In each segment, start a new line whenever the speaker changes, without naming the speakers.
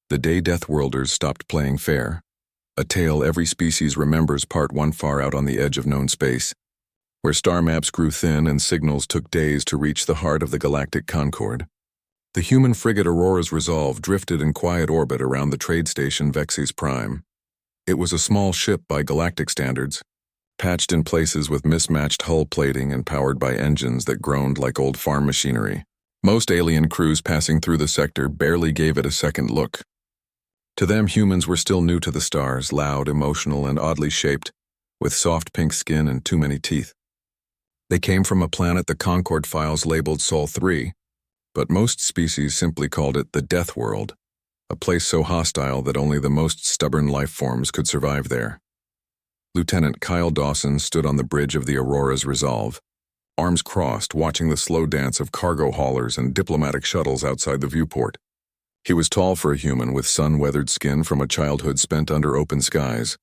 The day Deathworlders stopped playing fair. A tale every species remembers, Part 1, far out on the edge of known space, where star maps grew thin and signals took days to reach the heart of the galactic concord. The human frigate Aurora's Resolve drifted in quiet orbit around the trade station Vexes Prime. It was a small ship by galactic standards, patched in places with mismatched hull plating and powered by engines that groaned like old farm machinery. Most alien crews passing through the sector barely gave it a second look. To them, humans were still new to the stars, loud, emotional, and oddly shaped, with soft pink skin and too many teeth. They came from a planet the Concord files labeled Sol 3, but most species simply called it the Death World, a place so hostile that only the most stubborn life forms could survive there. Lieutenant Kyle Dawson stood on the bridge of the Aurora's Resolve, arms crossed, watching the slow dance of cargo haulers and diplomatic shuttles outside the viewport. He was tall for a human, with sun-weathered skin from a childhood spent under open skies,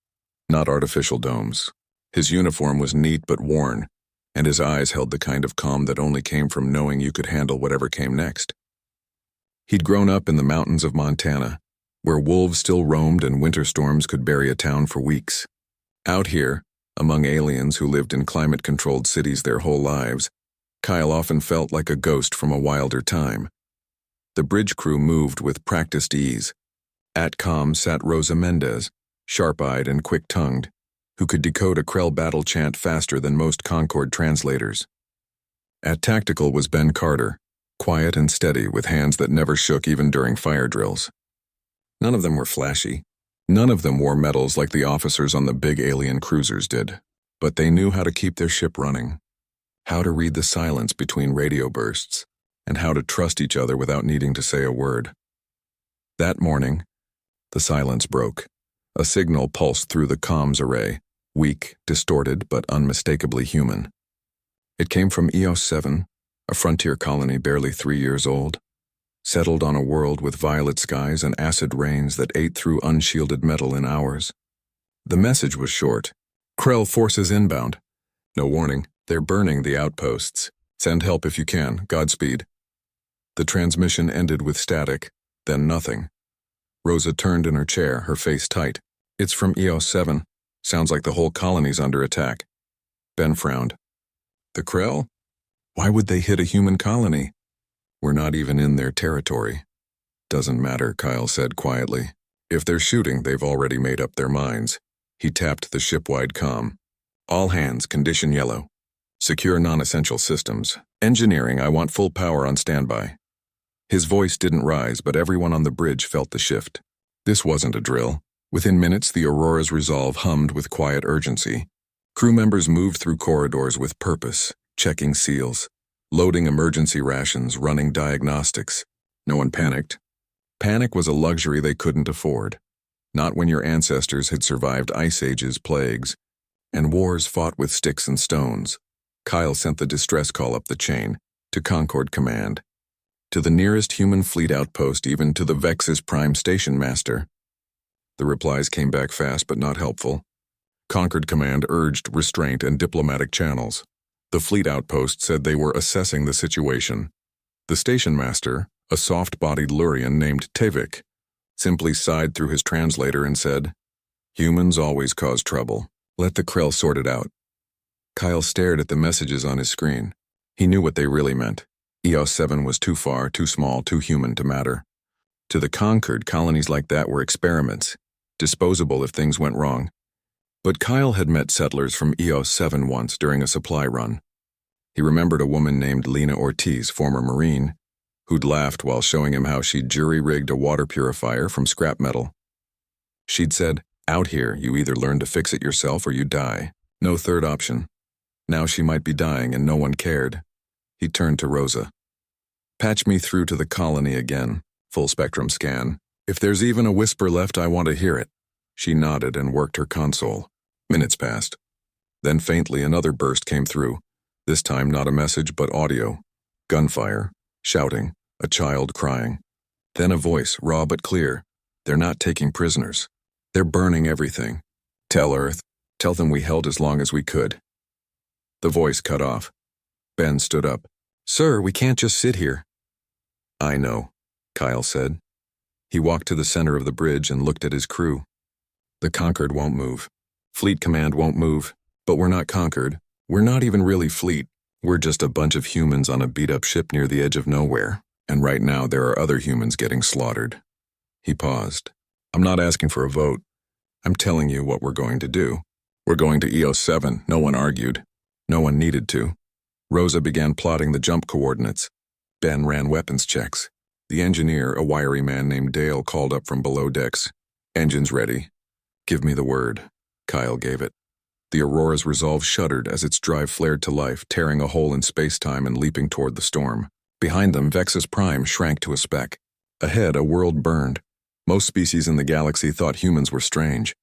not artificial domes. His uniform was neat but worn, and his eyes held the kind of calm that only came from knowing you could handle whatever came next. He'd grown up in the mountains of Montana, where wolves still roamed and winter storms could bury a town for weeks. Out here, among aliens who lived in climate-controlled cities their whole lives, Kyle often felt like a ghost from a wilder time. The bridge crew moved with practiced ease. At comm sat Rosa Mendez, sharp-eyed and quick-tongued, who could decode a Krell battle chant faster than most Concord translators. At tactical was Ben Carter, quiet and steady with hands that never shook even during fire drills. None of them were flashy. None of them wore medals like the officers on the big alien cruisers did, but they knew how to keep their ship running, how to read the silence between radio bursts, and how to trust each other without needing to say a word. That morning, the silence broke. A signal pulsed through the comms array, weak, distorted, but unmistakably human. It came from EOS 7, a frontier colony barely 3 years old, settled on a world with violet skies and acid rains that ate through unshielded metal in hours. The message was short. Krell forces inbound. No warning, they're burning the outposts. Send help if you can. Godspeed. The transmission ended with static, then nothing. Rosa turned in her chair, her face tight. It's from EOS 7. Sounds like the whole colony's under attack. Ben frowned. The Krell? Why would they hit a human colony? We're not even in their territory. Doesn't matter, Kyle said quietly. If they're shooting, they've already made up their minds. He tapped the ship-wide comm. All hands, condition yellow. Secure non-essential systems. Engineering, I want full power on standby. His voice didn't rise, but everyone on the bridge felt the shift. This wasn't a drill. Within minutes, the Aurora's Resolve hummed with quiet urgency. Crew members moved through corridors with purpose, checking seals, loading emergency rations, running diagnostics. No one panicked. Panic was a luxury they couldn't afford. Not when your ancestors had survived ice ages, plagues, and wars fought with sticks and stones. Kyle sent the distress call up the chain, to Concord Command, to the nearest human fleet outpost, even to the Vexes Prime Station Master. The replies came back fast but not helpful. Concord Command urged restraint and diplomatic channels. The fleet outpost said they were assessing the situation. The station master, a soft-bodied Lurian named Tevik, simply sighed through his translator and said, "Humans always cause trouble. Let the Krell sort it out." Kyle stared at the messages on his screen. He knew what they really meant. EOS 7 was too far, too small, too human to matter. To the Concord, colonies like that were experiments, disposable if things went wrong. But Kyle had met settlers from EOS 7 once during a supply run. He remembered a woman named Lena Ortiz, former Marine, who'd laughed while showing him how she'd jury-rigged a water purifier from scrap metal. She'd said, "Out here, you either learn to fix it yourself or you die. No third option." Now she might be dying and no one cared. He turned to Rosa. "Patch me through to the colony again. Full spectrum scan. If there's even a whisper left, I want to hear it." She nodded and worked her console. Minutes passed. Then faintly another burst came through. This time not a message but audio. Gunfire, shouting, a child crying. Then a voice, raw but clear. "They're not taking prisoners. They're burning everything. Tell Earth. Tell them we held as long as we could." The voice cut off. Ben stood up. "Sir, we can't just sit here." "I know," Kyle said. He walked to the center of the bridge and looked at his crew. The Conquered won't move. Fleet Command won't move. But we're not Conquered. We're not even really Fleet. We're just a bunch of humans on a beat-up ship near the edge of nowhere. And right now there are other humans getting slaughtered. He paused. I'm not asking for a vote. I'm telling you what we're going to do. We're going to EOS 7, no one argued. No one needed to. Rosa began plotting the jump coordinates. Ben ran weapons checks. The engineer, a wiry man named Dale, called up from below decks. Engines ready. Give me the word. Kyle gave it. The Aurora's resolve shuddered as its drive flared to life, tearing a hole in space-time and leaping toward the storm. Behind them, Vexus Prime shrank to a speck. Ahead, a world burned. Most species in the galaxy thought humans were strange.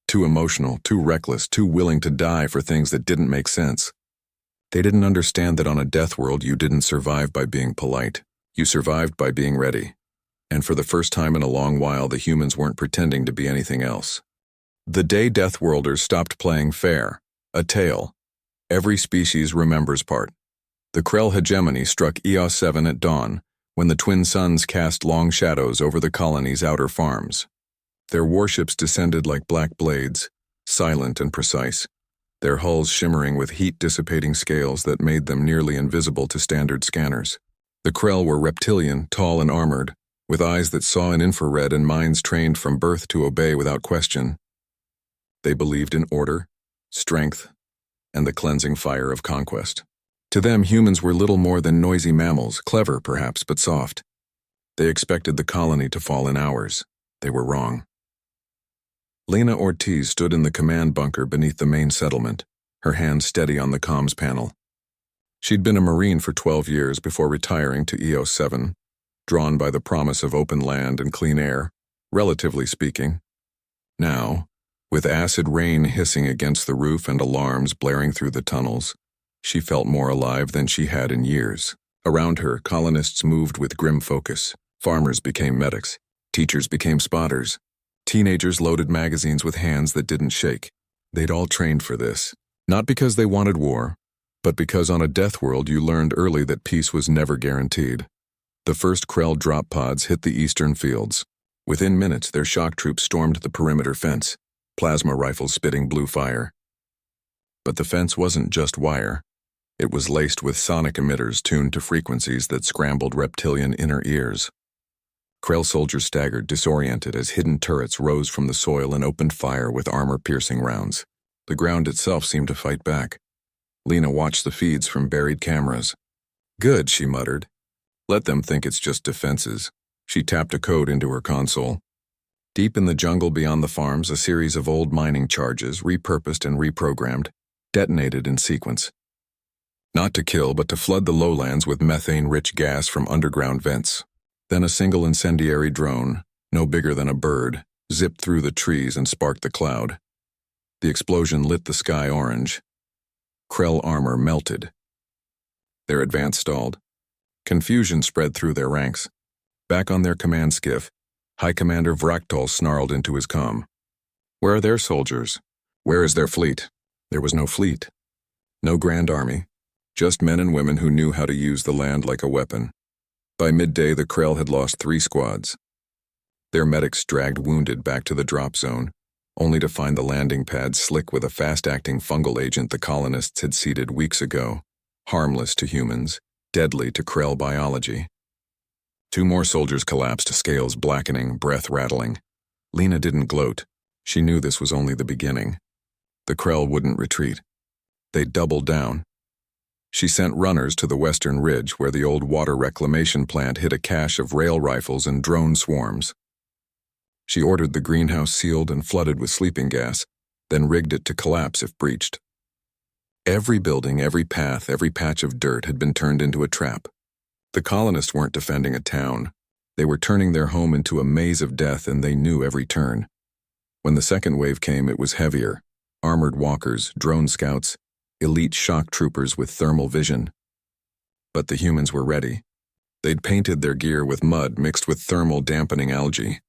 Too emotional, too reckless, too willing to die for things that didn't make sense. They didn't understand that on a death world you didn't survive by being polite. You survived by being ready. And for the first time in a long while, the humans weren't pretending to be anything else. The day Deathworlders stopped playing fair. A tale. Every species remembers part. The Krell hegemony struck EOS 7 at dawn, when the twin suns cast long shadows over the colony's outer farms. Their warships descended like black blades, silent and precise, their hulls shimmering with heat-dissipating scales that made them nearly invisible to standard scanners. The Krell were reptilian, tall and armored, with eyes that saw in infrared and minds trained from birth to obey without question. They believed in order, strength, and the cleansing fire of conquest. To them, humans were little more than noisy mammals, clever perhaps, but soft. They expected the colony to fall in hours. They were wrong. Lena Ortiz stood in the command bunker beneath the main settlement, her hands steady on the comms panel. She'd been a Marine for 12 years before retiring to EOS 7, drawn by the promise of open land and clean air, relatively speaking. Now, with acid rain hissing against the roof and alarms blaring through the tunnels, she felt more alive than she had in years. Around her, colonists moved with grim focus. Farmers became medics. Teachers became spotters. Teenagers loaded magazines with hands that didn't shake. They'd all trained for this. Not because they wanted war, but because on a death world you learned early that peace was never guaranteed. The first Krell drop pods hit the eastern fields. Within minutes, their shock troops stormed the perimeter fence, plasma rifles spitting blue fire. But the fence wasn't just wire. It was laced with sonic emitters tuned to frequencies that scrambled reptilian inner ears. Krell soldiers staggered, disoriented, as hidden turrets rose from the soil and opened fire with armor-piercing rounds. The ground itself seemed to fight back. Lena watched the feeds from buried cameras. Good, she muttered. Let them think it's just defenses. She tapped a code into her console. Deep in the jungle beyond the farms, a series of old mining charges, repurposed and reprogrammed, detonated in sequence. Not to kill, but to flood the lowlands with methane-rich gas from underground vents. Then a single incendiary drone, no bigger than a bird, zipped through the trees and sparked the cloud. The explosion lit the sky orange. Krell armor melted. Their advance stalled. Confusion spread through their ranks. Back on their command skiff, High Commander Vraktol snarled into his comm. Where are their soldiers? Where is their fleet? There was no fleet. No grand army. Just men and women who knew how to use the land like a weapon. By midday, the Krell had lost 3 squads. Their medics dragged wounded back to the drop zone, only to find the landing pad slick with a fast-acting fungal agent the colonists had seeded weeks ago, harmless to humans, deadly to Krell biology. 2 more soldiers collapsed, scales blackening, breath rattling. Lena didn't gloat. She knew this was only the beginning. The Krell wouldn't retreat. They'd double down. She sent runners to the western ridge where the old water reclamation plant hid a cache of rail rifles and drone swarms. She ordered the greenhouse sealed and flooded with sleeping gas, then rigged it to collapse if breached. Every building, every path, every patch of dirt had been turned into a trap. The colonists weren't defending a town. They were turning their home into a maze of death, and they knew every turn. When the second wave came, it was heavier. Armored walkers, drone scouts, elite shock troopers with thermal vision. But the humans were ready. They'd painted their gear with mud mixed with thermal dampening algae.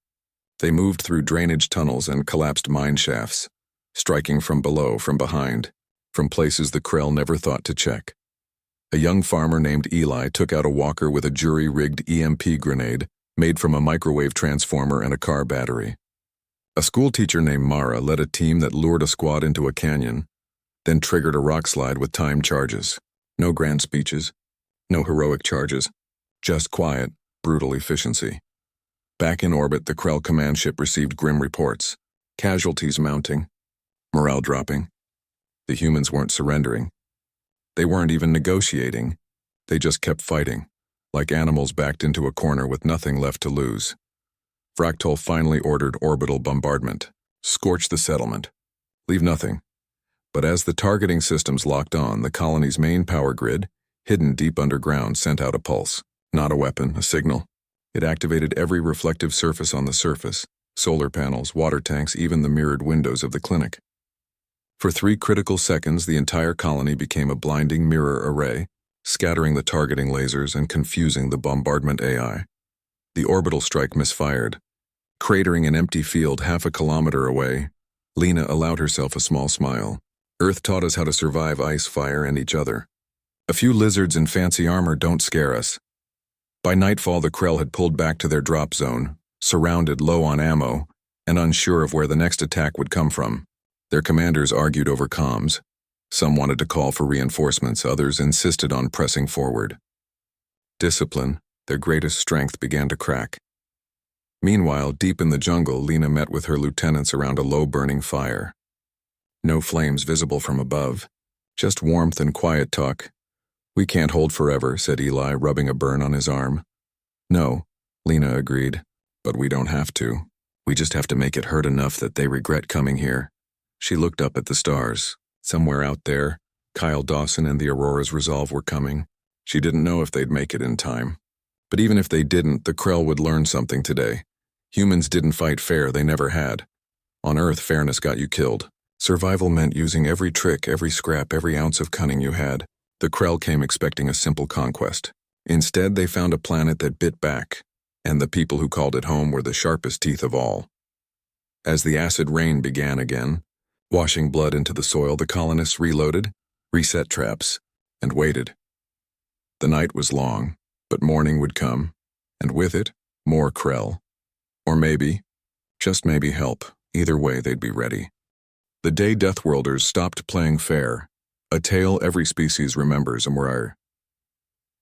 They moved through drainage tunnels and collapsed mine shafts, striking from below, from behind, from places the Krell never thought to check. A young farmer named Eli took out a walker with a jury-rigged EMP grenade, made from a microwave transformer and a car battery. A schoolteacher named Mara led a team that lured a squad into a canyon, then triggered a rock slide with timed charges. No grand speeches, no heroic charges, just quiet, brutal efficiency. Back in orbit, the Krell command ship received grim reports. Casualties mounting, morale dropping. The humans weren't surrendering. They weren't even negotiating. They just kept fighting, like animals backed into a corner with nothing left to lose. Fractal finally ordered orbital bombardment. Scorch the settlement. Leave nothing. But as the targeting systems locked on, the colony's main power grid, hidden deep underground, sent out a pulse. Not a weapon, a signal. It activated every reflective surface on the surface. Solar panels, water tanks, even the mirrored windows of the clinic. For 3 critical seconds, the entire colony became a blinding mirror array, scattering the targeting lasers and confusing the bombardment AI. The orbital strike misfired. Cratering an empty field half a kilometer away, Lena allowed herself a small smile. Earth taught us how to survive ice, fire, and each other. A few lizards in fancy armor don't scare us. By nightfall, the Krell had pulled back to their drop zone, surrounded, low on ammo, and unsure of where the next attack would come from. Their commanders argued over comms. Some wanted to call for reinforcements, others insisted on pressing forward. Discipline, their greatest strength, began to crack. Meanwhile, deep in the jungle, Lena met with her lieutenants around a low-burning fire. No flames visible from above, just warmth and quiet talk. "We can't hold forever," said Eli, rubbing a burn on his arm. "No," Lena agreed. "But we don't have to. We just have to make it hurt enough that they regret coming here." She looked up at the stars. Somewhere out there, Kyle Dawson and the Aurora's resolve were coming. She didn't know if they'd make it in time. But even if they didn't, the Krell would learn something today. Humans didn't fight fair, they never had. On Earth, fairness got you killed. Survival meant using every trick, every scrap, every ounce of cunning you had. The Krell came expecting a simple conquest. Instead, they found a planet that bit back, and the people who called it home were the sharpest teeth of all. As the acid rain began again, washing blood into the soil, the colonists reloaded, reset traps, and waited. The night was long, but morning would come, and with it, more Krell. Or maybe, just maybe, help. Either way, they'd be ready. The day Deathworlders stopped playing fair, a tale every species remembers, and were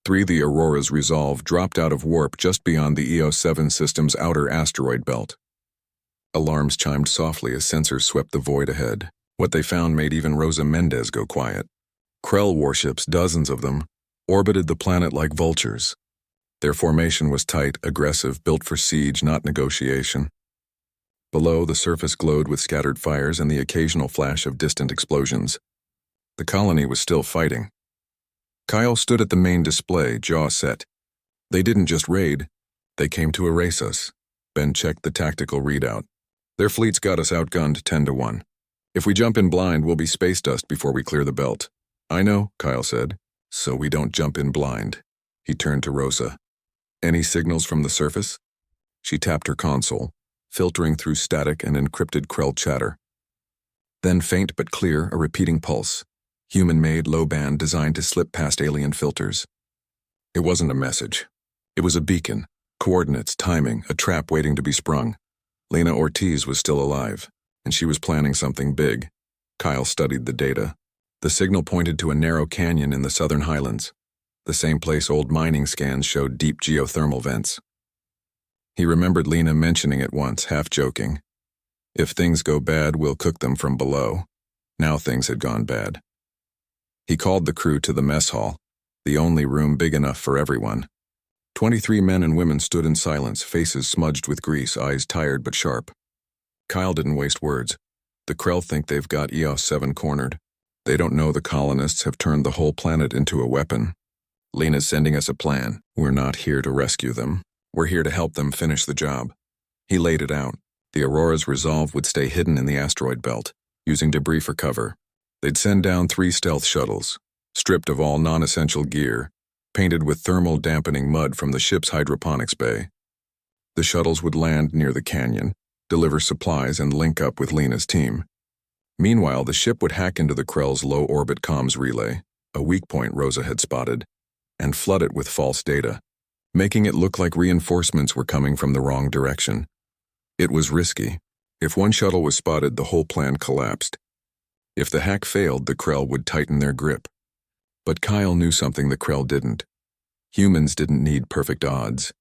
3. The Aurora's resolve dropped out of warp just beyond the EO7 system's outer asteroid belt. Alarms chimed softly as sensors swept the void ahead. What they found made even Rosa Mendez go quiet. Krell warships, dozens of them, orbited the planet like vultures. Their formation was tight, aggressive, built for siege, not negotiation. Below, the surface glowed with scattered fires and the occasional flash of distant explosions. The colony was still fighting. Kyle stood at the main display, jaw set. They didn't just raid, they came to erase us. Ben checked the tactical readout. Their fleets got us outgunned 10-1. If we jump in blind, we'll be space dust before we clear the belt. I know, Kyle said, so we don't jump in blind. He turned to Rosa. Any signals from the surface? She tapped her console, filtering through static and encrypted Krell chatter. Then faint but clear, a repeating pulse. Human-made, low-band, designed to slip past alien filters. It wasn't a message. It was a beacon. Coordinates, timing, a trap waiting to be sprung. Lena Ortiz was still alive, and she was planning something big. Kyle studied the data. The signal pointed to a narrow canyon in the southern highlands, the same place old mining scans showed deep geothermal vents. He remembered Lena mentioning it once, half joking. If things go bad, we'll cook them from below. Now things had gone bad. He called the crew to the mess hall, the only room big enough for everyone. 23 men and women stood in silence, faces smudged with grease, eyes tired but sharp. Kyle didn't waste words. The Krell think they've got EOS-7 cornered. They don't know the colonists have turned the whole planet into a weapon. Lena's sending us a plan. We're not here to rescue them. We're here to help them finish the job. He laid it out. The Aurora's resolve would stay hidden in the asteroid belt, using debris for cover. They'd send down 3 stealth shuttles, stripped of all non-essential gear, painted with thermal dampening mud from the ship's hydroponics bay. The shuttles would land near the canyon, deliver supplies, and link up with Lena's team. Meanwhile, the ship would hack into the Krell's low-orbit comms relay, a weak point Rosa had spotted, and flood it with false data. making it look like reinforcements were coming from the wrong direction. It was risky. If one shuttle was spotted, the whole plan collapsed. If the hack failed, the Krell would tighten their grip. But Kyle knew something the Krell didn't. Humans didn't need perfect odds.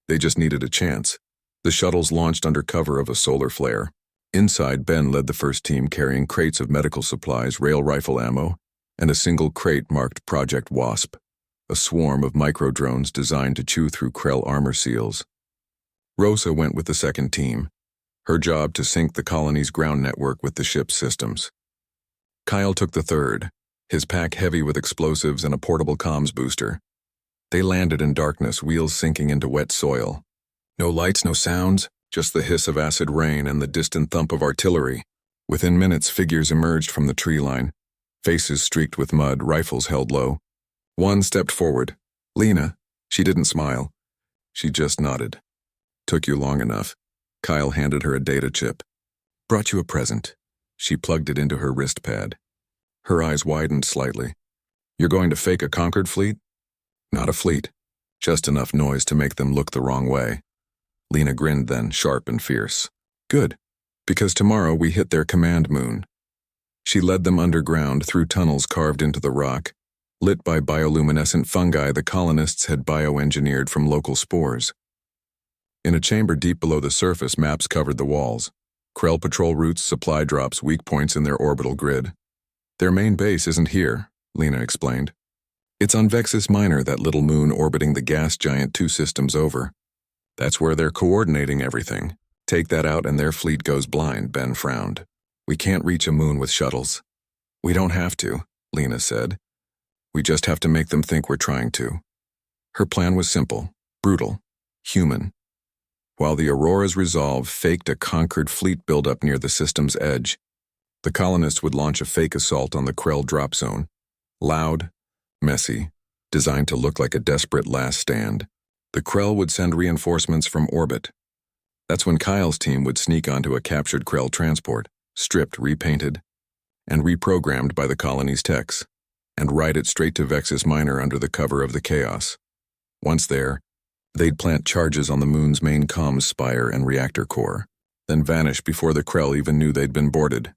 They just needed a chance. The shuttles launched under cover of a solar flare. Inside, Ben led the first team carrying crates of medical supplies, rail rifle ammo, and a single crate marked Project Wasp, a swarm of micro-drones designed to chew through Krell armor seals. Rosa went with the second team, her job to sync the colony's ground network with the ship's systems. Kyle took the third, his pack heavy with explosives and a portable comms booster. They landed in darkness, wheels sinking into wet soil. No lights, no sounds, just the hiss of acid rain and the distant thump of artillery. Within minutes, figures emerged from the tree line, faces streaked with mud, rifles held low. One stepped forward. Lena. She didn't smile. She just nodded. Took you long enough. Kyle handed her a data chip. Brought you a present. She plugged it into her wrist pad. Her eyes widened slightly. You're going to fake a conquered fleet? Not a fleet. Just enough noise to make them look the wrong way. Lena grinned then, sharp and fierce. Good. Because tomorrow we hit their command moon. She led them underground through tunnels carved into the rock. Lit by bioluminescent fungi the colonists had bioengineered from local spores. In a chamber deep below the surface, maps covered the walls. Krell patrol routes, supply drops, weak points in their orbital grid. Their main base isn't here, Lena explained. It's on Vexus Minor, that little moon orbiting the gas giant 2 systems over. That's where they're coordinating everything. Take that out and their fleet goes blind, Ben frowned. We can't reach a moon with shuttles. We don't have to, Lena said. We just have to make them think we're trying to. Her plan was simple, brutal, human. While the Aurora's resolve faked a conquered fleet buildup near the system's edge, the colonists would launch a fake assault on the Krell drop zone. Loud, messy, designed to look like a desperate last stand. The Krell would send reinforcements from orbit. That's when Kyle's team would sneak onto a captured Krell transport, stripped, repainted, and reprogrammed by the colony's techs, and ride it straight to Vexus Minor under the cover of the chaos. Once there, they'd plant charges on the moon's main comms spire and reactor core, then vanish before the Krell even knew they'd been boarded.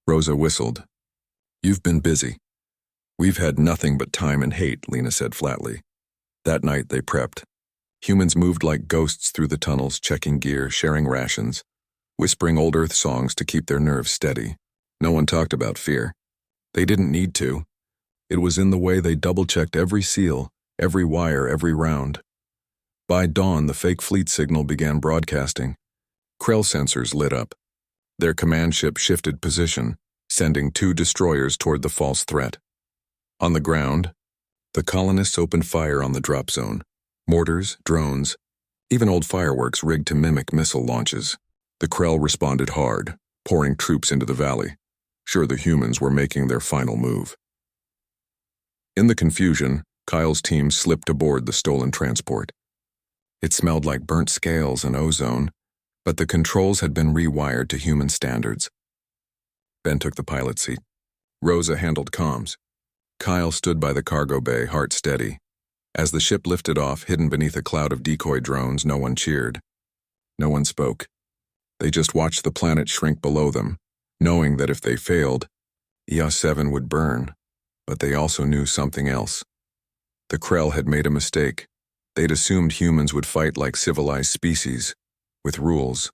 Rosa whistled. You've been busy. We've had nothing but time and hate, Lena said flatly. That night they prepped. Humans moved like ghosts through the tunnels, checking gear, sharing rations, whispering old Earth songs to keep their nerves steady. No one talked about fear. They didn't need to. It was in the way they double-checked every seal, every wire, every round. By dawn, the fake fleet signal began broadcasting. Krell sensors lit up. Their command ship shifted position, sending 2 destroyers toward the false threat. On the ground, the colonists opened fire on the drop zone. Mortars, drones, even old fireworks rigged to mimic missile launches. The Krell responded hard, pouring troops into the valley. Sure, the humans were making their final move. In the confusion, Kyle's team slipped aboard the stolen transport. It smelled like burnt scales and ozone, but the controls had been rewired to human standards. Ben took the pilot seat. Rosa handled comms. Kyle stood by the cargo bay, heart steady. As the ship lifted off, hidden beneath a cloud of decoy drones, no one cheered. No one spoke. They just watched the planet shrink below them, knowing that if they failed, EOS-7 would burn. But they also knew something else. The Krell had made a mistake. They'd assumed humans would fight like civilized species, with rules,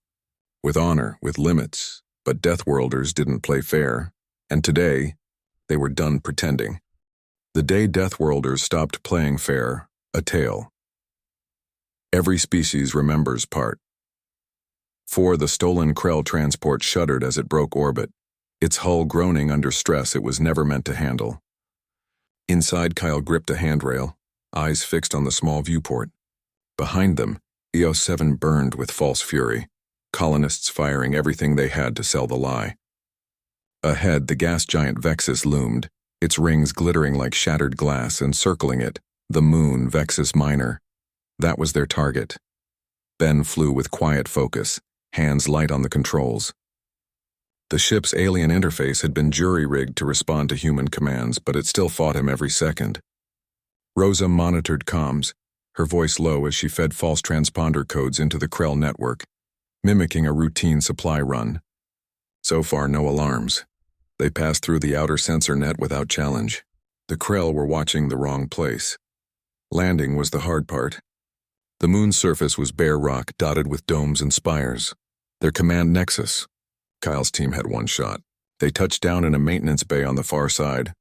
with honor, with limits, but Deathworlders didn't play fair, and today, they were done pretending. The day Deathworlders stopped playing fair, a tale. Every species remembers part. For the stolen Krell transport shuddered as it broke orbit, its hull groaning under stress it was never meant to handle. Inside, Kyle gripped a handrail, eyes fixed on the small viewport. Behind them, EOS-7 burned with false fury, colonists firing everything they had to sell the lie. Ahead, the gas giant Vexus loomed, its rings glittering like shattered glass, and circling it, the moon, Vexus Minor. That was their target. Ben flew with quiet focus, hands light on the controls. The ship's alien interface had been jury-rigged to respond to human commands, but it still fought him every second. Rosa monitored comms, her voice low as she fed false transponder codes into the Krell network, mimicking a routine supply run. So far, no alarms. They passed through the outer sensor net without challenge. The Krell were watching the wrong place. Landing was the hard part. The moon's surface was bare rock dotted with domes and spires. Their command nexus. Kyle's team had one shot. They touched down in a maintenance bay on the far side,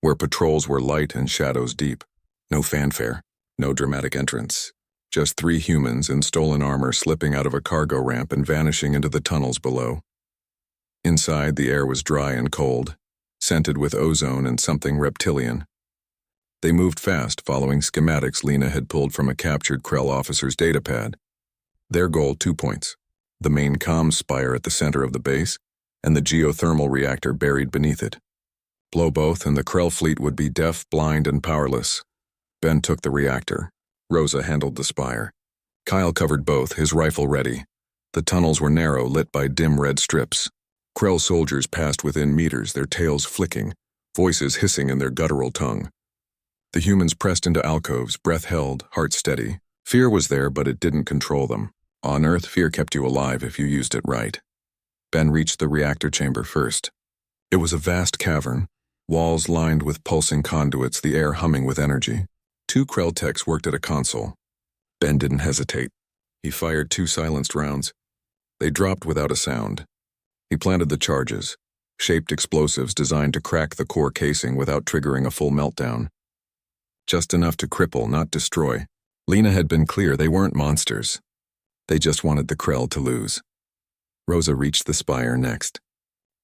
where patrols were light and shadows deep. No fanfare, no dramatic entrance. Just 3 humans in stolen armor slipping out of a cargo ramp and vanishing into the tunnels below. Inside, the air was dry and cold, scented with ozone and something reptilian. They moved fast, following schematics Lena had pulled from a captured Krell officer's datapad. Their goal, 2 points. The main comms spire at the center of the base, and the geothermal reactor buried beneath it. Blow both, and the Krell fleet would be deaf, blind, and powerless. Ben took the reactor. Rosa handled the spire. Kyle covered both, his rifle ready. The tunnels were narrow, lit by dim red strips. Krell soldiers passed within meters, their tails flicking, voices hissing in their guttural tongue. The humans pressed into alcoves, breath held, heart steady. Fear was there, but it didn't control them. On Earth, fear kept you alive if you used it right. Ben reached the reactor chamber first. It was a vast cavern, walls lined with pulsing conduits, the air humming with energy. 2 Krell techs worked at a console. Ben didn't hesitate. He fired 2 silenced rounds. They dropped without a sound. He planted the charges, shaped explosives designed to crack the core casing without triggering a full meltdown. Just enough to cripple, not destroy. Lena had been clear, they weren't monsters. They just wanted the Krell to lose. Rosa reached the spire next.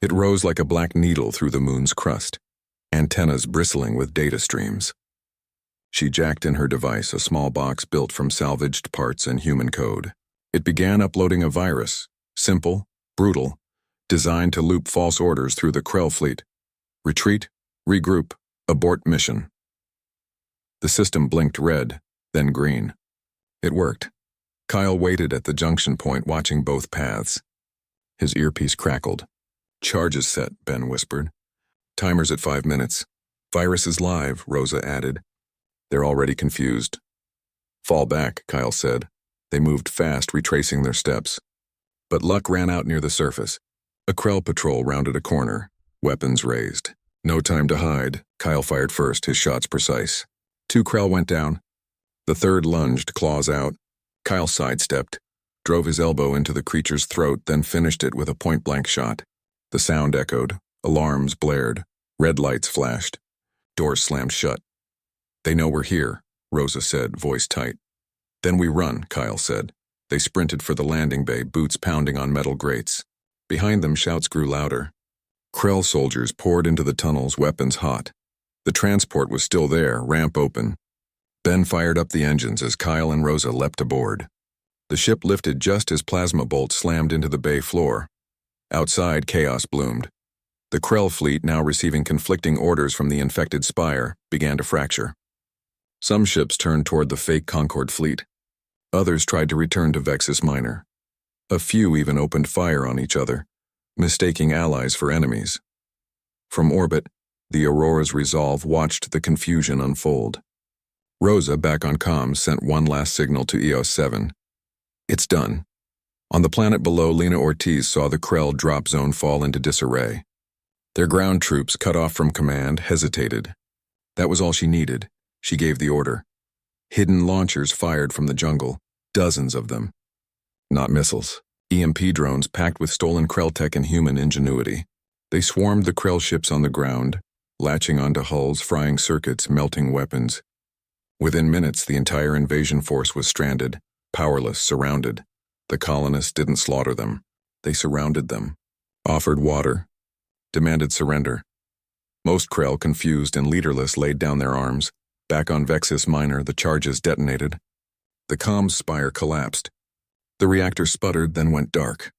It rose like a black needle through the moon's crust, antennas bristling with data streams. She jacked in her device, a small box built from salvaged parts and human code. It began uploading a virus, simple, brutal, designed to loop false orders through the Krell fleet. Retreat, regroup, abort mission. The system blinked red, then green. It worked. Kyle waited at the junction point, watching both paths. His earpiece crackled. Charges set, Ben whispered. Timer's at 5 minutes. Virus is live, Rosa added. They're already confused. Fall back, Kyle said. They moved fast, retracing their steps. But luck ran out near the surface. A Krell patrol rounded a corner, weapons raised. No time to hide. Kyle fired first, his shots precise. 2 Krell went down. The third lunged, claws out. Kyle sidestepped, drove his elbow into the creature's throat, then finished it with a point-blank shot. The sound echoed. Alarms blared. Red lights flashed. Doors slammed shut. They know we're here, Rosa said, voice tight. Then we run, Kyle said. They sprinted for the landing bay, boots pounding on metal grates. Behind them, shouts grew louder. Krell soldiers poured into the tunnels, weapons hot. The transport was still there, ramp open. Ben fired up the engines as Kyle and Rosa leapt aboard. The ship lifted just as plasma bolts slammed into the bay floor. Outside, chaos bloomed. The Krell fleet, now receiving conflicting orders from the infected spire, began to fracture. Some ships turned toward the fake Concord fleet. Others tried to return to Vexus Minor. A few even opened fire on each other, mistaking allies for enemies. From orbit, the Aurora's resolve watched the confusion unfold. Rosa, back on comms, sent one last signal to EOS 7. It's done. On the planet below, Lena Ortiz saw the Krell drop zone fall into disarray. Their ground troops, cut off from command, hesitated. That was all she needed. She gave the order. Hidden launchers fired from the jungle, dozens of them. Not missiles. EMP drones packed with stolen Krell tech and human ingenuity. They swarmed the Krell ships on the ground, latching onto hulls, frying circuits, melting weapons. Within minutes, the entire invasion force was stranded, powerless, surrounded. The colonists didn't slaughter them. They surrounded them, offered water, demanded surrender. Most Krell, confused and leaderless, laid down their arms. Back on Vexus Minor, the charges detonated. The comms spire collapsed. The reactor sputtered, then went dark.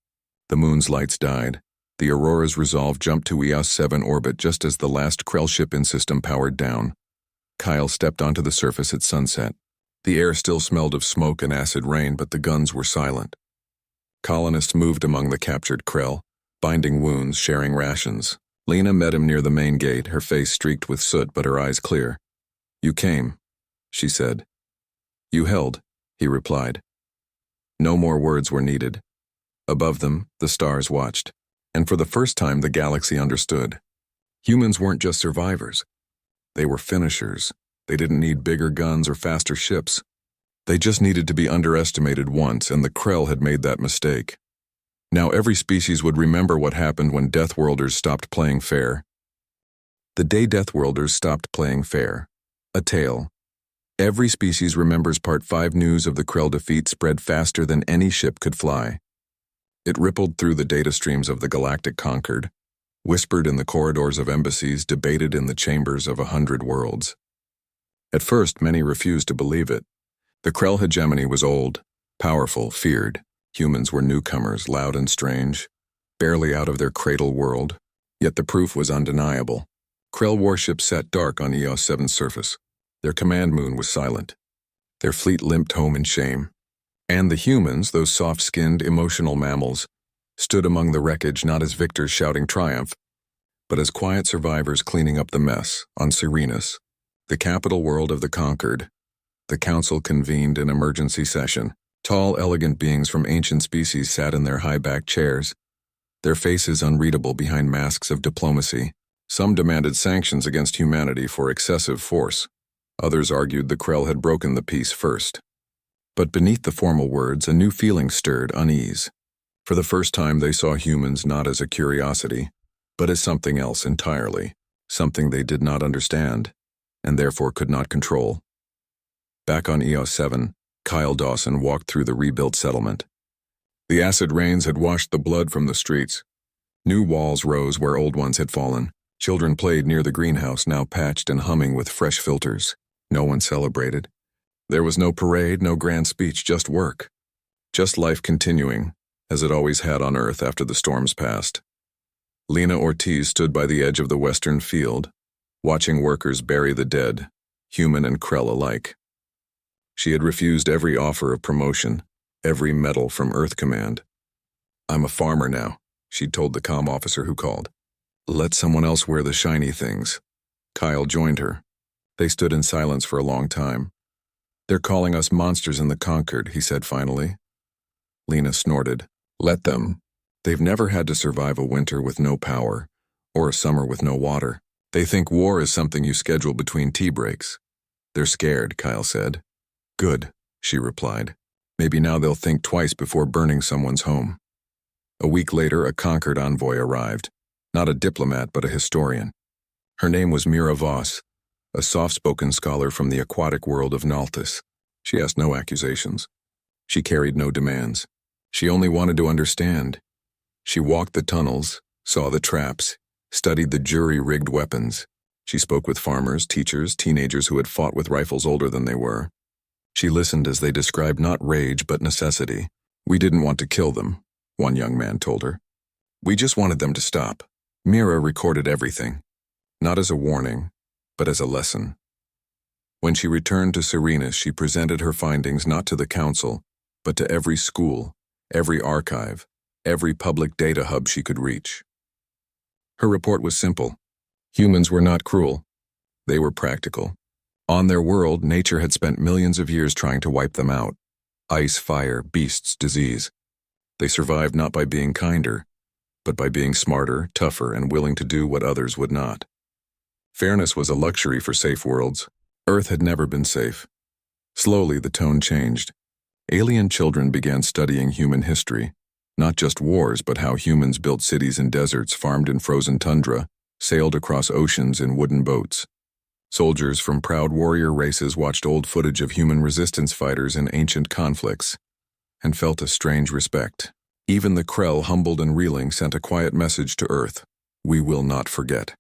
The moon's lights died. The Aurora's resolve jumped to EOS 7 orbit just as the last Krell ship in system powered down. Kyle stepped onto the surface at sunset. The air still smelled of smoke and acid rain, but the guns were silent. Colonists moved among the captured Krell, binding wounds, sharing rations. Lena met him near the main gate, her face streaked with soot but her eyes clear. You came, she said. You held, he replied. No more words were needed. Above them, the stars watched, and for the first time the galaxy understood. Humans weren't just survivors. They were finishers. They didn't need bigger guns or faster ships. They just needed to be underestimated once, and the Krell had made that mistake. Now every species would remember what happened when Deathworlders stopped playing fair. The day Deathworlders stopped playing fair. A tale. Every species remembers Part 5. News of the Krell defeat spread faster than any ship could fly. It rippled through the data streams of the galactic conquered, whispered in the corridors of embassies, debated in the chambers of 100 worlds. At first, many refused to believe it. The Krell hegemony was old, powerful, feared. Humans were newcomers, loud and strange, barely out of their cradle world. Yet the proof was undeniable. Krell warships sat dark on EOS 7's surface. Their command moon was silent. Their fleet limped home in shame. And the humans, those soft-skinned, emotional mammals, stood among the wreckage not as victors shouting triumph, but as quiet survivors cleaning up the mess. On Serenus, the capital world of the conquered, the council convened an emergency session. Tall, elegant beings from ancient species sat in their high-backed chairs, their faces unreadable behind masks of diplomacy. Some demanded sanctions against humanity for excessive force. Others argued the Krell had broken the peace first. But beneath the formal words, a new feeling stirred: unease. For the first time, they saw humans not as a curiosity, but as something else entirely, something they did not understand, and therefore could not control. Back on EOS 7, Kyle Dawson walked through the rebuilt settlement. The acid rains had washed the blood from the streets. New walls rose where old ones had fallen. Children played near the greenhouse, now patched and humming with fresh filters. No one celebrated. There was no parade, no grand speech, just work. Just life continuing, as it always had on Earth after the storms passed. Lena Ortiz stood by the edge of the western field, watching workers bury the dead, human and Krell alike. She had refused every offer of promotion, every medal from Earth Command. "I'm a farmer now," she'd told the comm officer who called. "Let someone else wear the shiny things." Kyle joined her. They stood in silence for a long time. "They're calling us monsters in the conquered," he said finally. Lena snorted. "Let them. They've never had to survive a winter with no power, or a summer with no water. They think war is something you schedule between tea breaks." "They're scared," Kyle said. "Good," she replied. "Maybe now they'll think twice before burning someone's home." A week later, a conquered envoy arrived. Not a diplomat, but a historian. Her name was Mira Voss, a soft-spoken scholar from the aquatic world of Naltis. She asked no accusations. She carried no demands. She only wanted to understand. She walked the tunnels, saw the traps, studied the jury-rigged weapons. She spoke with farmers, teachers, teenagers who had fought with rifles older than they were. She listened as they described not rage but necessity. "We didn't want to kill them," one young man told her. "We just wanted them to stop." Mira recorded everything, not as a warning, but as a lesson. When she returned to Serenus, she presented her findings not to the council, but to every school, every archive, every public data hub she could reach. Her report was simple. Humans were not cruel. They were practical. On their world, nature had spent millions of years trying to wipe them out. Ice, fire, beasts, disease. They survived not by being kinder, but by being smarter, tougher, and willing to do what others would not. Fairness was a luxury for safe worlds. Earth had never been safe. Slowly, the tone changed. Alien children began studying human history, not just wars, but how humans built cities in deserts, farmed in frozen tundra, sailed across oceans in wooden boats. Soldiers from proud warrior races watched old footage of human resistance fighters in ancient conflicts and felt a strange respect. Even the Krell, humbled and reeling, sent a quiet message to Earth: "We will not forget."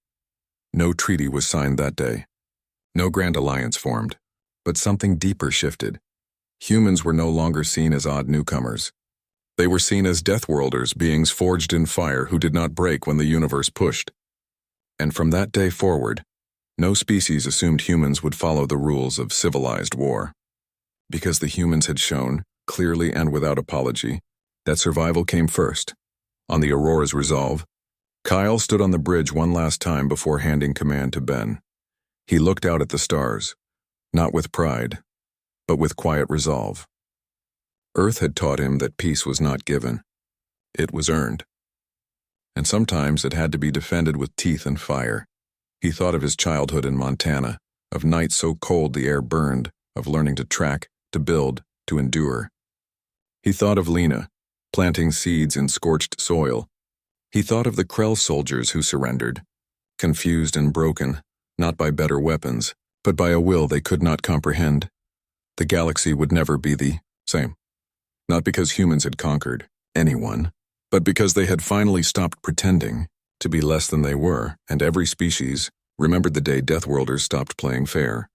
No treaty was signed that day. No grand alliance formed. But something deeper shifted. Humans were no longer seen as odd newcomers. They were seen as Deathworlders, beings forged in fire who did not break when the universe pushed. And from that day forward, no species assumed humans would follow the rules of civilized war. Because the humans had shown, clearly and without apology, that survival came first. On the Aurora's resolve, Kyle stood on the bridge one last time before handing command to Ben. He looked out at the stars, not with pride, but with quiet resolve. Earth had taught him that peace was not given. It was earned. And sometimes it had to be defended with teeth and fire. He thought of his childhood in Montana, of nights so cold the air burned, of learning to track, to build, to endure. He thought of Lena, planting seeds in scorched soil. He thought of the Krell soldiers who surrendered, confused and broken, not by better weapons, but by a will they could not comprehend. The galaxy would never be the same. Not because humans had conquered anyone, but because they had finally stopped pretending to be less than they were, and every species remembered the day Deathworlders stopped playing fair.